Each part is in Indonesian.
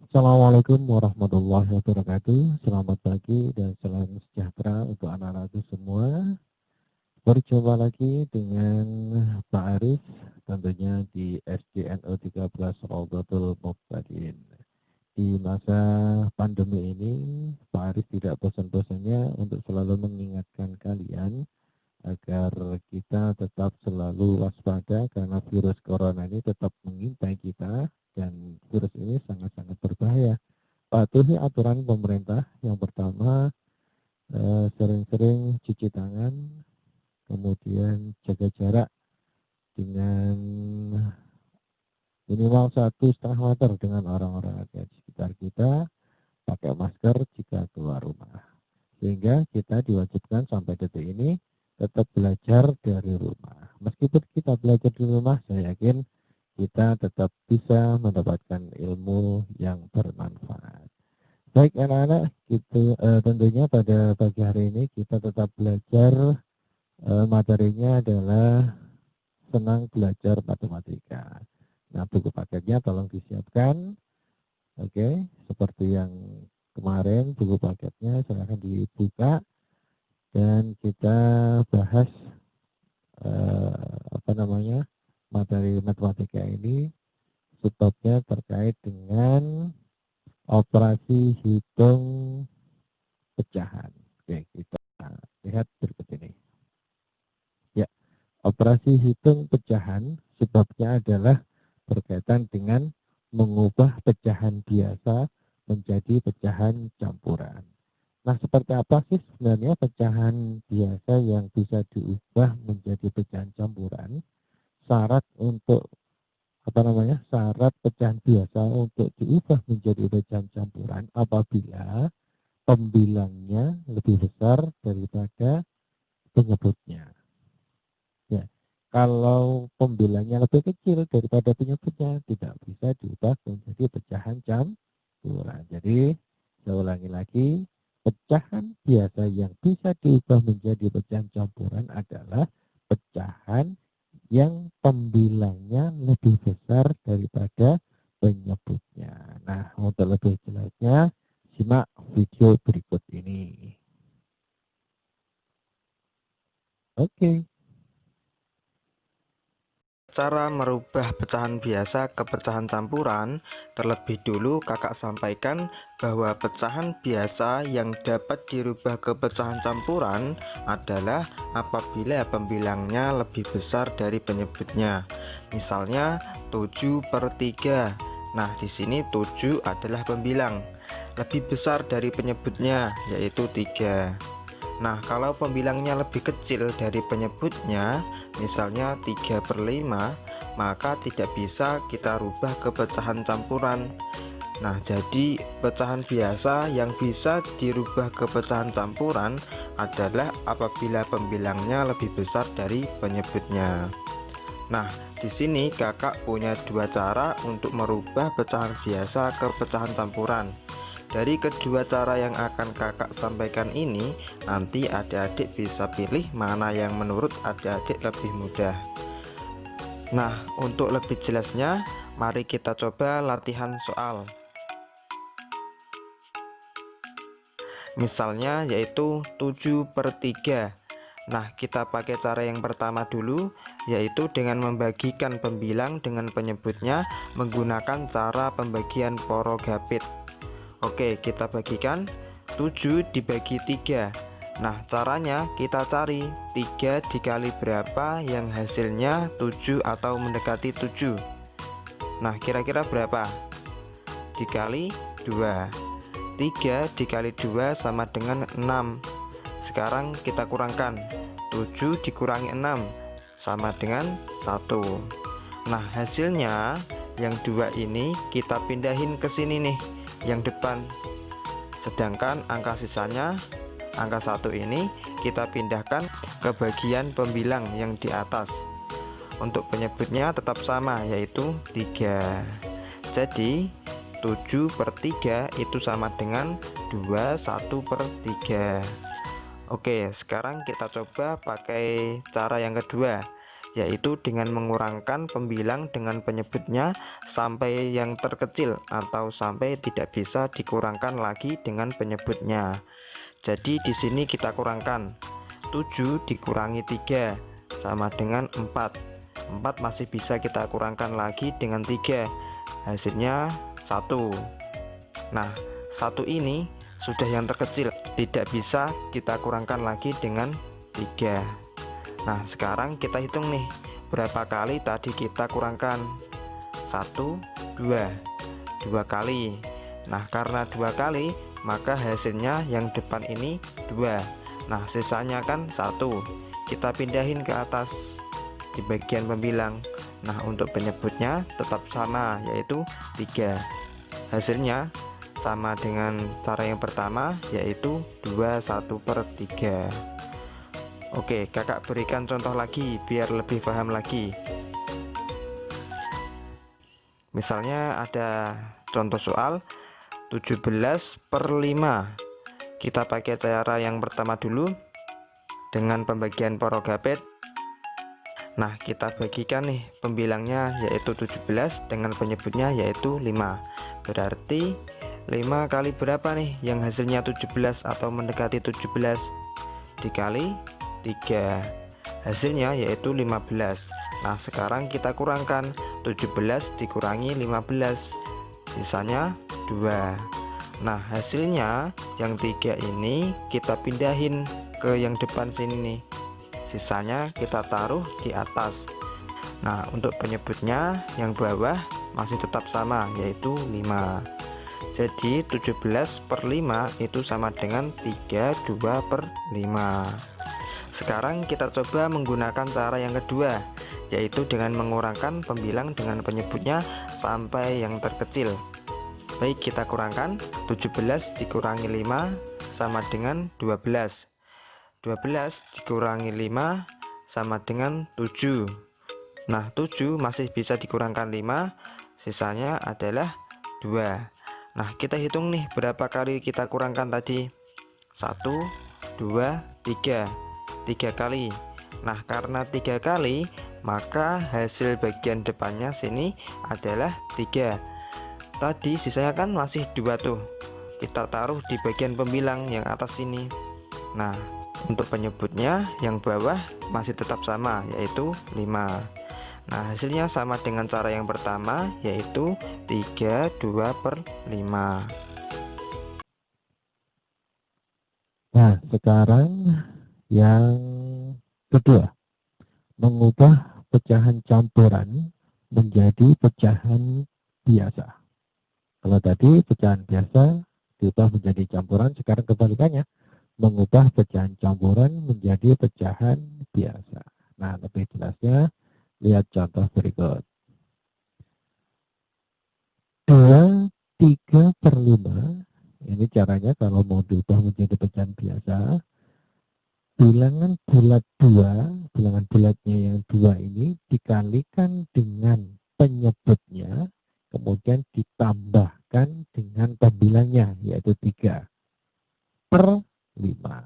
Assalamualaikum warahmatullahi wabarakatuh. Selamat pagi dan salam sejahtera untuk anak-anakku semua. Berjumpa lagi dengan Pak Arif tentunya di SDNO 13 Rawdatul Muqtadin. Di masa pandemi ini, Pak Arif tidak bosan-bosannya untuk selalu mengingatkan kalian agar kita tetap selalu waspada karena virus corona ini tetap mengintai kita dan virus ini sangat-sangat berbahaya. Patuhi aturan pemerintah. Yang pertama, sering-sering cuci tangan, kemudian jaga jarak dengan minimal 1,5 meter dengan orang-orang yang ada di sekitar kita, pakai masker jika keluar rumah. Sehingga kita diwajibkan sampai detik ini tetap belajar dari rumah. Meskipun kita belajar di rumah, saya yakin kita tetap bisa mendapatkan ilmu yang bermanfaat. Baik anak-anak, tentunya pada pagi hari ini kita tetap belajar, materinya adalah senang belajar matematika. Nah, buku paketnya tolong disiapkan. Oke, seperti yang kemarin buku paketnya silahkan dibuka dan kita bahas materi matematika ini. Sebabnya terkait dengan operasi hitung pecahan. Oke, kita lihat berikut ini. Ya, operasi hitung pecahan sebabnya adalah berkaitan dengan mengubah pecahan biasa menjadi pecahan campuran. Nah, seperti apa sih sebenarnya pecahan biasa yang bisa diubah menjadi pecahan campuran? Syarat untuk syarat pecahan biasa untuk diubah menjadi pecahan campuran apabila pembilangnya lebih besar daripada penyebutnya. Ya, kalau pembilangnya lebih kecil daripada penyebutnya tidak bisa diubah menjadi pecahan campuran. Jadi saya ulangi lagi, pecahan biasa yang bisa diubah menjadi pecahan campuran adalah pecahan yang pembilangnya lebih besar daripada penyebutnya. Nah, untuk lebih jelasnya simak video berikut ini. Oke. Cara merubah pecahan biasa ke pecahan campuran, terlebih dulu kakak sampaikan bahwa pecahan biasa yang dapat dirubah ke pecahan campuran adalah apabila pembilangnya lebih besar dari penyebutnya. Misalnya 7/3. Nah, di sini 7 adalah pembilang. Lebih besar dari penyebutnya yaitu 3. Nah, kalau pembilangnya lebih kecil dari penyebutnya, misalnya 3/5, maka tidak bisa kita rubah ke pecahan campuran. Nah, jadi pecahan biasa yang bisa dirubah ke pecahan campuran adalah apabila pembilangnya lebih besar dari penyebutnya. Nah, di sini kakak punya dua cara untuk merubah pecahan biasa ke pecahan campuran. Dari kedua cara yang akan kakak sampaikan ini, nanti adik-adik bisa pilih mana yang menurut adik-adik lebih mudah. Nah, untuk lebih jelasnya, mari kita coba latihan soal. Misalnya yaitu 7/3. Nah, kita pakai cara yang pertama dulu, yaitu dengan membagikan pembilang dengan penyebutnya menggunakan cara pembagian porogapit. Oke, kita bagikan 7 dibagi 3. Nah, caranya kita cari 3 dikali berapa yang hasilnya 7 atau mendekati 7. Nah, kira-kira berapa? Dikali 2. 3 dikali 2 sama dengan 6. Sekarang kita kurangkan 7 dikurangi 6 sama dengan 1. Nah, hasilnya yang 2 ini kita pindahin ke sini nih, yang depan. Sedangkan angka sisanya, angka 1 ini kita pindahkan ke bagian pembilang yang di atas. Untuk penyebutnya tetap sama, yaitu 3. Jadi 7/3 itu sama dengan 21/3. Oke, sekarang kita coba pakai cara yang kedua, yaitu dengan mengurangkan pembilang dengan penyebutnya sampai yang terkecil atau sampai tidak bisa dikurangkan lagi dengan penyebutnya. Jadi di sini kita kurangkan 7 dikurangi 3 sama dengan 4. 4 masih bisa kita kurangkan lagi dengan 3, hasilnya 1. Nah, 1 ini sudah yang terkecil, tidak bisa kita kurangkan lagi dengan 3. Nah, sekarang kita hitung nih, berapa kali tadi kita kurangkan. 1, 2 kali. Nah, karena 2 kali, maka hasilnya yang depan ini 2. Nah, sisanya kan 1. Kita pindahin ke atas di bagian pembilang. Nah, untuk penyebutnya tetap sama, yaitu 3. Hasilnya sama dengan cara yang pertama, yaitu 21/3. Oke, kakak berikan contoh lagi biar lebih paham lagi. Misalnya ada contoh soal 17/5. Kita pakai cara yang pertama dulu dengan pembagian Porogapet. Nah, kita bagikan nih pembilangnya yaitu 17 dengan penyebutnya yaitu 5. Berarti 5 kali berapa nih yang hasilnya 17 atau mendekati 17? Dikali 3. Hasilnya yaitu 15. Nah, sekarang kita kurangkan 17 dikurangi 15. Sisanya 2. Nah, hasilnya yang 3 ini kita pindahin ke yang depan sini nih. Sisanya kita taruh di atas. Nah, untuk penyebutnya yang bawah masih tetap sama yaitu 5. Jadi 17/5 itu sama dengan 32/5. Sekarang kita coba menggunakan cara yang kedua, yaitu dengan mengurangkan pembilang dengan penyebutnya sampai yang terkecil. Baik, kita kurangkan 17 dikurangi 5 sama dengan 12. 12 dikurangi 5 sama dengan 7. Nah, 7 masih bisa dikurangkan 5, sisanya adalah 2. Nah, kita hitung nih berapa kali kita kurangkan tadi. 1, 2, 3. 3 kali. Nah, karena 3 kali, maka hasil bagian depannya sini adalah 3. Tadi sisanya kan masih 2 tuh. Kita taruh di bagian pembilang yang atas sini. Nah, untuk penyebutnya yang bawah masih tetap sama yaitu 5. Nah, hasilnya sama dengan cara yang pertama yaitu 32/5. Nah, sekarang yang kedua, mengubah pecahan campuran menjadi pecahan biasa. Kalau tadi pecahan biasa diubah menjadi campuran, sekarang kebalikannya, mengubah pecahan campuran menjadi pecahan biasa. Nah, lebih jelasnya lihat contoh berikut. 2/3/5. Ini caranya kalau mau diubah menjadi pecahan biasa. Bilangan bulatnya yang 2 ini dikalikan dengan penyebutnya, kemudian ditambahkan dengan pembilangnya yaitu 3/5.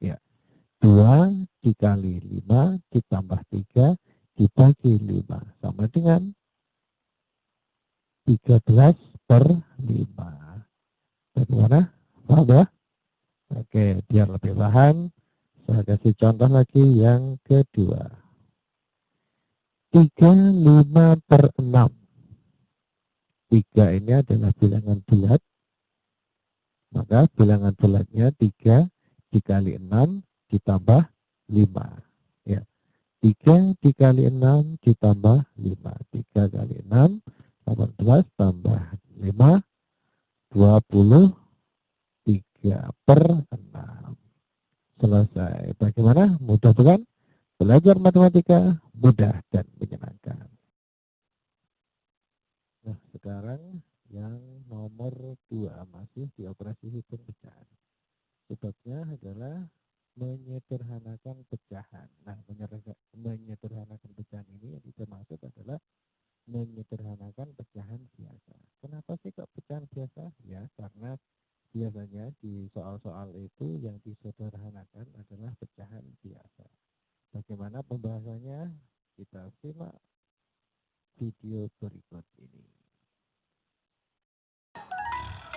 Ya, 2 dikali 5 ditambah 3 dibagi 5 sama dengan 13/5. Bagaimana? Paham ya? Oke, biar lebih paham, saya kasih contoh lagi yang kedua. 35/6. 3 ini adalah bilangan bulat, maka bilangan bulatnya 3 dikali 6 ditambah 5. Ya, 3 dikali 6 ditambah 5. 3 kali 6, 18 tambah 5, 23/6. Selesai. Bagaimana? Mudah bukan? Belajar matematika mudah dan menyenangkan. Nah, sekarang yang nomor 2 masih di operasi hitung pecahan. Sebabnya adalah menyederhanakan pecahan. Nah, menyederhanakan pecahan ini yang kita maksud adalah menyederhanakan pecahan biasa. Kenapa sih kok pecahan biasa? Ya, karena biasanya di soal-soal itu yang disederhanakan adalah pecahan biasa. Bagaimana pembahasannya? Kita simak video berikut ini.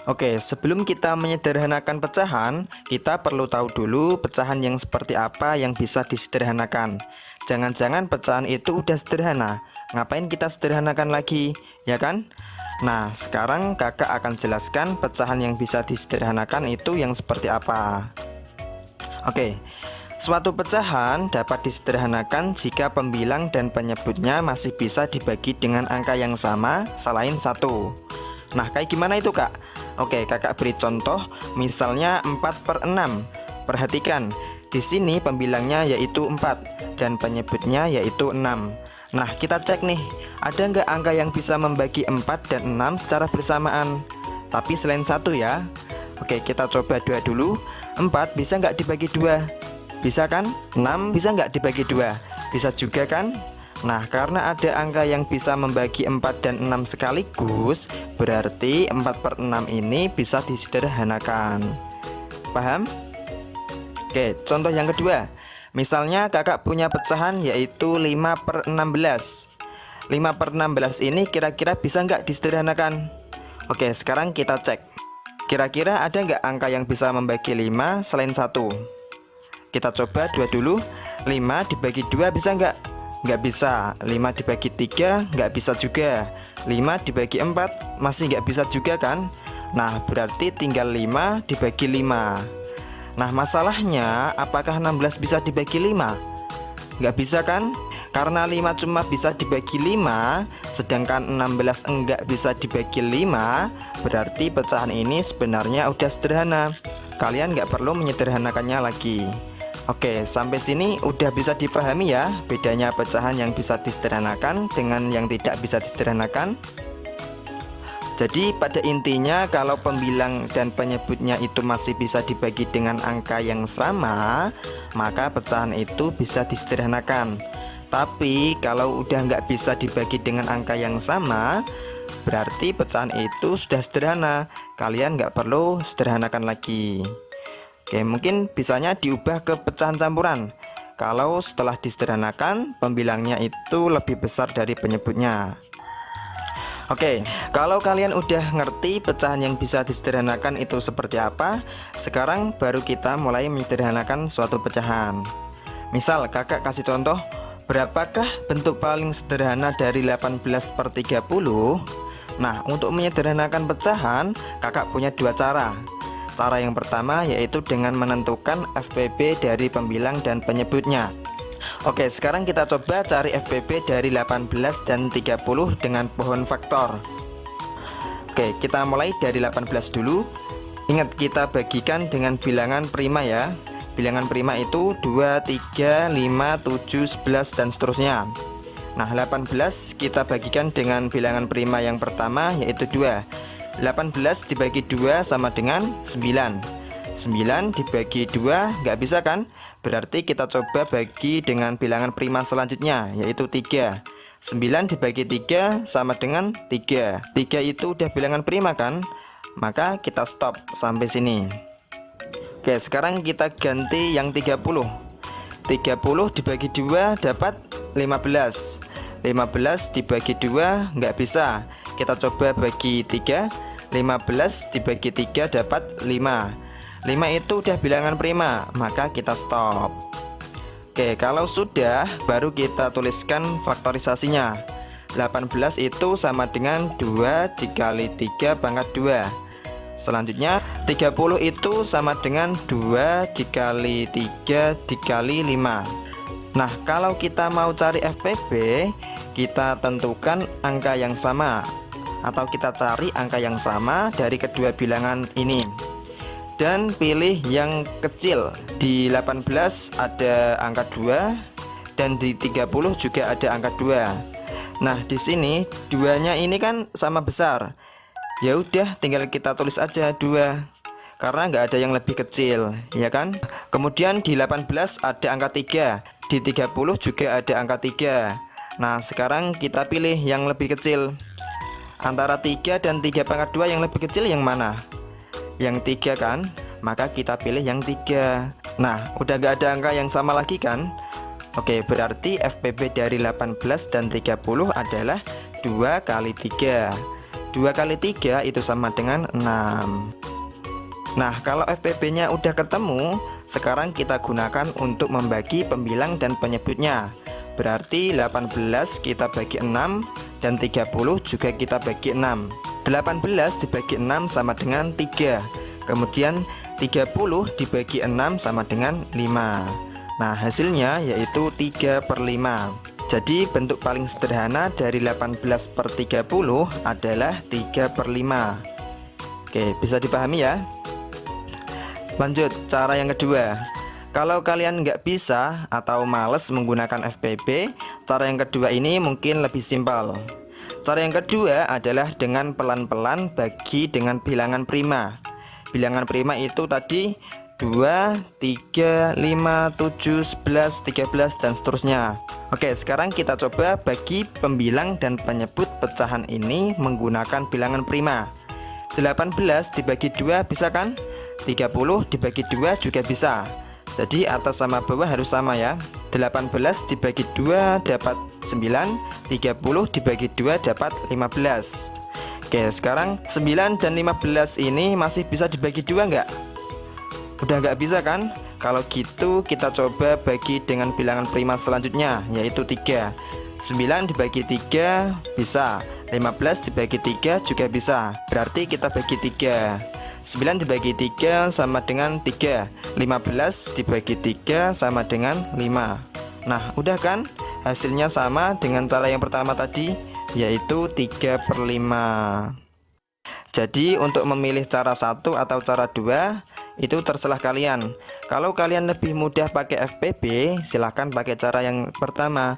Oke, sebelum kita menyederhanakan pecahan, kita perlu tahu dulu pecahan yang seperti apa yang bisa disederhanakan. Jangan-jangan pecahan itu udah sederhana, ngapain kita sederhanakan lagi, ya kan? Nah, sekarang kakak akan jelaskan pecahan yang bisa disederhanakan itu yang seperti apa. Oke, suatu pecahan dapat disederhanakan jika pembilang dan penyebutnya masih bisa dibagi dengan angka yang sama selain 1. Nah, kayak gimana itu, Kak? Oke, kakak beri contoh, misalnya 4/6. Perhatikan, di sini pembilangnya yaitu 4 dan penyebutnya yaitu 6. Nah, kita cek nih, ada nggak angka yang bisa membagi 4 dan 6 secara bersamaan? Tapi selain 1 ya. Oke, kita coba 2 dulu. 4 bisa nggak dibagi 2? Bisa kan? 6 bisa nggak dibagi 2? Bisa juga kan? Nah, karena ada angka yang bisa membagi 4 dan 6 sekaligus, berarti 4/6 ini bisa disederhanakan. Paham? Oke, contoh yang kedua. Misalnya kakak punya pecahan yaitu 5/16. 5/16 ini kira-kira bisa nggak disederhanakan? Oke, sekarang kita cek. Kira-kira ada nggak angka yang bisa membagi 5 selain 1? Kita coba 2 dulu. 5 dibagi 2 bisa nggak? Nggak bisa. 5 dibagi 3 nggak bisa juga. 5 dibagi 4 masih nggak bisa juga kan? Nah, berarti tinggal 5 dibagi 5. Nah, masalahnya apakah 16 bisa dibagi 5? Nggak bisa kan? Karena 5 cuma bisa dibagi 5, sedangkan 16 enggak bisa dibagi 5, berarti pecahan ini sebenarnya udah sederhana. Kalian nggak perlu menyederhanakannya lagi. Oke, sampai sini udah bisa dipahami ya bedanya pecahan yang bisa disederhanakan dengan yang tidak bisa disederhanakan. Jadi pada intinya kalau pembilang dan penyebutnya itu masih bisa dibagi dengan angka yang sama, maka pecahan itu bisa disederhanakan. Tapi kalau udah nggak bisa dibagi dengan angka yang sama, berarti pecahan itu sudah sederhana. Kalian nggak perlu sederhanakan lagi. Oke, mungkin bisanya diubah ke pecahan campuran. Kalau setelah disederhanakan, pembilangnya itu lebih besar dari penyebutnya. Oke, kalau kalian udah ngerti pecahan yang bisa disederhanakan itu seperti apa, sekarang baru kita mulai menyederhanakan suatu pecahan. Misal kakak kasih contoh, berapakah bentuk paling sederhana dari 18/30? Nah, untuk menyederhanakan pecahan, kakak punya dua cara. Cara yang pertama yaitu dengan menentukan FPB dari pembilang dan penyebutnya. Oke, sekarang kita coba cari FPB dari 18 dan 30 dengan pohon faktor. Oke, kita mulai dari 18 dulu. Ingat, kita bagikan dengan bilangan prima ya. Bilangan prima itu 2, 3, 5, 7, 11 dan seterusnya. Nah, 18 kita bagikan dengan bilangan prima yang pertama yaitu 2. 18 dibagi 2 sama dengan 9. 9 dibagi 2 nggak bisa kan? Berarti kita coba bagi dengan bilangan prima selanjutnya yaitu 3. 9 dibagi 3 sama dengan 3. 3 itu udah bilangan prima kan? Maka kita stop sampai sini. Oke, sekarang kita ganti yang 30. 30 dibagi 2 dapat 15. 15 dibagi 2 nggak bisa. Kita coba bagi 3. 15 dibagi 3 dapat 5. 5 itu udah bilangan prima, maka kita stop. Oke, kalau sudah baru kita tuliskan faktorisasinya. 18 itu sama dengan 2 dikali 3 pangkat 2. Selanjutnya 30 itu sama dengan 2 dikali 3 dikali 5. Nah, kalau kita mau cari FPB, kita tentukan angka yang sama, atau kita cari angka yang sama dari kedua bilangan ini dan pilih yang kecil. Di 18 ada angka 2 dan di 30 juga ada angka 2. Nah, di sini duanya ini kan sama besar. Ya udah, tinggal kita tulis aja 2 karena nggak ada yang lebih kecil, ya kan? Kemudian di 18 ada angka 3, di 30 juga ada angka 3. Nah, sekarang kita pilih yang lebih kecil. Antara 3 dan 3 pangkat 2 yang lebih kecil yang mana? Yang 3 kan? Maka kita pilih yang 3. Nah, udah gak ada angka yang sama lagi kan? Oke, berarti FPB dari 18 dan 30 adalah 2 kali 3. 2 kali 3 itu sama dengan 6. Nah, kalau FPB-nya udah ketemu, sekarang kita gunakan untuk membagi pembilang dan penyebutnya. Berarti 18 kita bagi 6 dan 30 juga kita bagi 6. 18 dibagi 6 sama dengan 3. Kemudian 30 dibagi 6 sama dengan 5. Nah, hasilnya yaitu 3/5. Jadi bentuk paling sederhana dari 18 per 30 adalah 3/5. Oke, bisa dipahami ya? Lanjut, cara yang kedua. Kalau kalian nggak bisa atau males menggunakan FPB, cara yang kedua ini mungkin lebih simpel. Cara yang kedua adalah dengan pelan-pelan bagi dengan bilangan prima. Bilangan prima itu tadi 2, 3, 5, 7, 11, 13, dan seterusnya. Oke, sekarang kita coba bagi pembilang dan penyebut pecahan ini menggunakan bilangan prima. 18 dibagi 2 bisa kan? 30 dibagi 2 juga bisa. Jadi atas sama bawah harus sama ya. 18 dibagi 2 dapat 9, 30 dibagi 2 dapat 15. Oke, sekarang 9 dan 15 ini masih bisa dibagi 2 nggak? Udah nggak bisa kan? Kalau gitu kita coba bagi dengan bilangan prima selanjutnya, yaitu 3. 9 dibagi 3 bisa, 15 dibagi 3 juga bisa. Berarti kita bagi 3. 9 dibagi 3 sama dengan 3. 15 dibagi 3 sama dengan 5. Nah, udah kan? Hasilnya sama dengan cara yang pertama tadi, yaitu 3/5. Jadi untuk memilih cara 1 atau cara 2 itu terserah kalian. Kalau kalian lebih mudah pakai FPB, silahkan pakai cara yang pertama.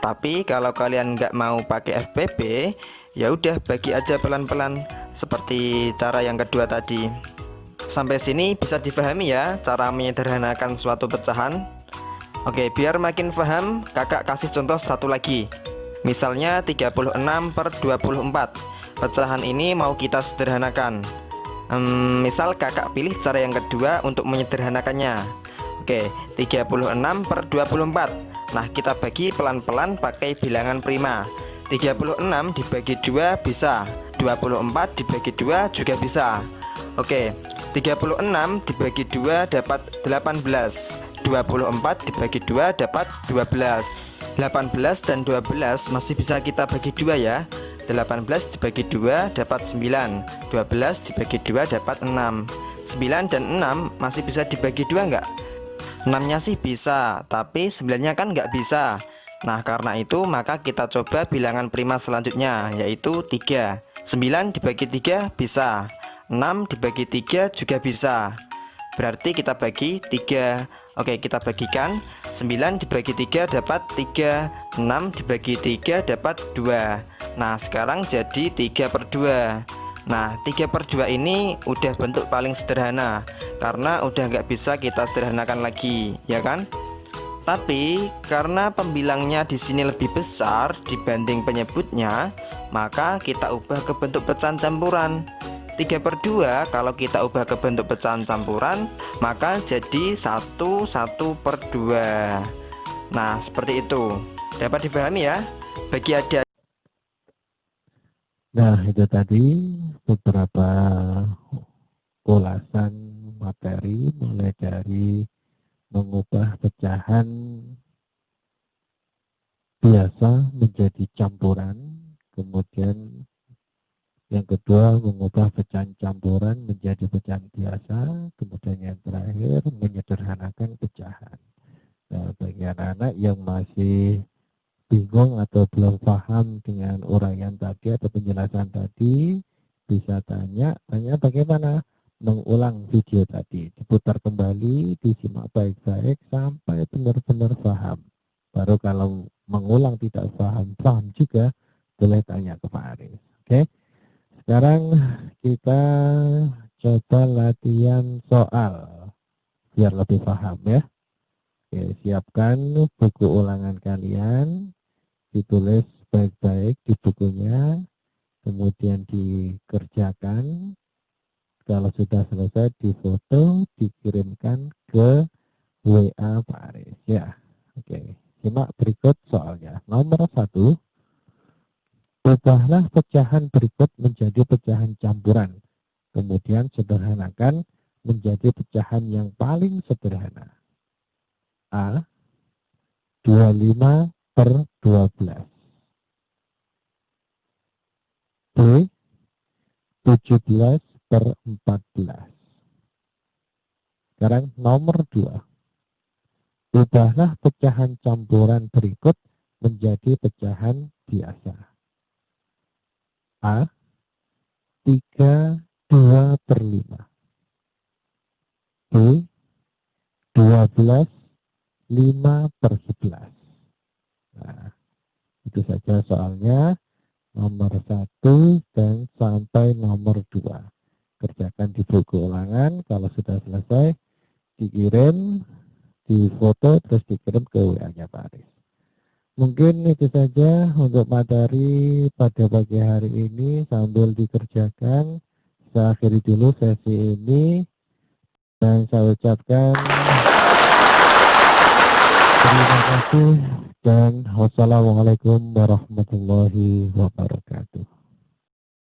Tapi kalau kalian nggak mau pakai FPB, ya udah bagi aja pelan-pelan seperti cara yang kedua tadi. Sampai sini bisa difahami ya cara menyederhanakan suatu pecahan. Oke, biar makin paham, kakak kasih contoh satu lagi. Misalnya 36/24. Pecahan ini mau kita sederhanakan. Misal kakak pilih cara yang kedua untuk menyederhanakannya. Oke, 36/24. Nah, kita bagi pelan-pelan pakai bilangan prima. 36 dibagi 2 bisa, 24 dibagi 2 juga bisa. Oke, 36 dibagi 2 dapat 18. 24 dibagi 2 dapat 12. 18 dan 12 masih bisa kita bagi 2 ya. 18 dibagi 2 dapat 9. 12 dibagi 2 dapat 6. 9 dan 6 masih bisa dibagi 2 enggak? 6-nya sih bisa, tapi 9-nya kan nggak bisa. Nah, karena itu maka kita coba bilangan prima selanjutnya, yaitu 3. 9 dibagi 3 bisa, 6 dibagi 3 juga bisa. Berarti kita bagi 3. Oke, kita bagikan. 9 dibagi 3 dapat 3, 6 dibagi 3 dapat 2. Nah, sekarang jadi 3/2. Nah, 3/2 ini udah bentuk paling sederhana, karena udah nggak bisa kita sederhanakan lagi, ya kan? Tapi karena pembilangnya di sini lebih besar dibanding penyebutnya, maka kita ubah ke bentuk pecahan campuran. 3/2 kalau kita ubah ke bentuk pecahan campuran, maka jadi 1/2. Nah, seperti itu. Dapat dipahami ya? Bagi adik. Nah, itu tadi beberapa ulasan materi mulai dari mengubah pecahan biasa menjadi campuran, kemudian yang kedua mengubah pecahan campuran menjadi pecahan biasa, kemudian yang terakhir menyederhanakan pecahan. Nah, bagi anak-anak yang masih bingung atau belum paham dengan uraian tadi atau penjelasan tadi, bisa tanya bagaimana mengulang video tadi, diputar kembali, disimak baik-baik sampai benar-benar paham. Baru kalau mengulang tidak paham juga, boleh tanya ke Pak Aris. Oke, sekarang kita coba latihan soal biar lebih paham ya. Oke, siapkan buku ulangan kalian, ditulis baik-baik di bukunya, kemudian dikerjakan. Kalau sudah selesai difoto, dikirimkan ke WA Pak Aris ya. Oke. simak berikut soalnya. Nomor 1, ubahlah pecahan berikut menjadi pecahan campuran. Kemudian sederhanakan menjadi pecahan yang paling sederhana. A. 25/12. B. 17/14. Sekarang nomor 2. Ubahlah pecahan campuran berikut menjadi pecahan biasa. A. 32/5. B. 12 5/11. Nah, itu saja soalnya nomor 1 dan sampai nomor 2. Kerjakan di buku ulangan, kalau sudah selesai dikirim, di foto, terus dikirim ke WA-nya Pak Aris. Mungkin itu saja untuk materi pada pagi hari ini, sambil dikerjakan. Saya akhiri dulu sesi ini dan saya ucapkan terima kasih dan wassalamualaikum warahmatullahi wabarakatuh.